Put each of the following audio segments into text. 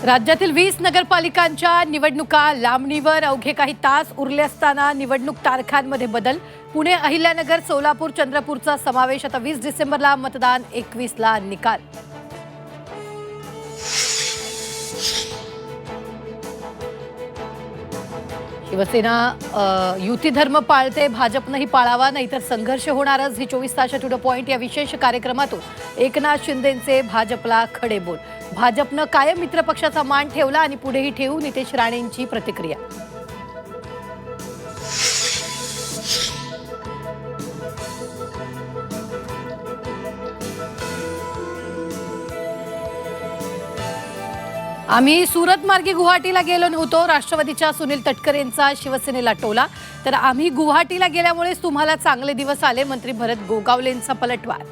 राज्यातील 20 नगरपालिकांच्या निवडणुका लांबणीवर अवघे काही तास उरले असताना निवडणूक तारखांमध्ये बदल। पुणे, अहिल्यानगर, सोलापूर, चंद्रपूरचा समावेश। आता 20 डिसेंबरला मतदान, 21ला निकाल। शिवसेना युती धर्म पाळते, भाजपनेही पाळावा, नाहीतर संघर्ष होणारच। ही 24 तास टू द पॉइंट या विशेष कार्यक्रमातून एकनाथ शिंदेंचे भाजपला खडे बोल। भाजपनं कायम मित्रपक्षाचा मान ठेवला आणि पुढेही ठेवू, नितेश राणेंची प्रतिक्रिया। आम्ही सुरत मार्गे गुवाहाटीला गेलो नव्हतो। राष्ट्रवादीच्या सुनील तटकरेंचा शिवसेनेला टोला। तर आम्ही गुवाहाटीला गेल्यामुळेच तुम्हाला चांगले दिवस आले, मंत्री भरत गोगावलेंचा पलटवार।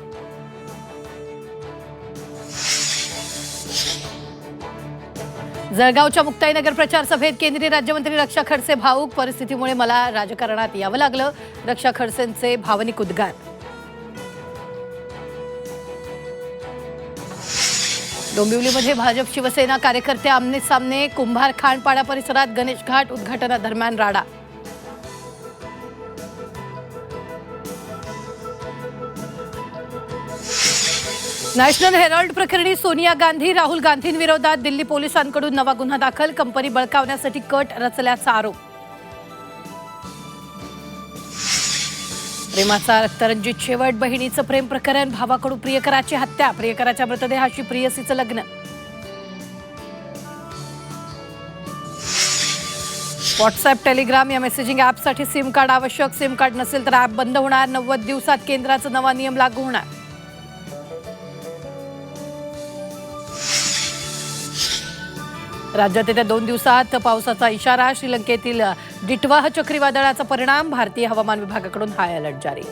जळगावच्या मुक्ताईनगर प्रचार सभेत केंद्रीय राज्यमंत्री रक्षा खडसे भाऊक। परिस्थितीमुळे मला राजकारणात यावं लागलं, रक्षा खडसेंचे भावनिक उद्गार। डोंबिवलीमध्ये भाजप शिवसेना कार्यकर्ते आमने सामने। कुंभार खांडपाडा परिसरात गणेश घाट उद्घाटनादरम्यान राडा। नॅशनल हेराल्ड प्रकरणी सोनिया गांधी, राहुल गांधींविरोधात दिल्ली पोलिसांकडून नवा गुन्हा दाखल। कंपनी बळकावण्यासाठी कट रचल्याचा आरोप। प्रेमाचा रक्तरंजित शेवट, बहिणीचं प्रेम प्रकरण, भावाकडून प्रियकराची हत्या, प्रियकराच्या मृतदेहाशी प्रियसीचं लग्न। व्हॉट्सअप, टेलिग्राम या मेसेजिंग ॲपसाठी सिम कार्ड आवश्यक। सिम कार्ड नसेल तर ॲप बंद होणार। 90 दिवसात केंद्राचा नवा नियम लागू होणार। राज्यात येत्या 2 दिवसात पावसाचा इशारा। श्रीलंकेतील डिटवाह चक्रीवादळाचा परिणाम, भारतीय हवामान विभागाकडून हाय अलर्ट जारी।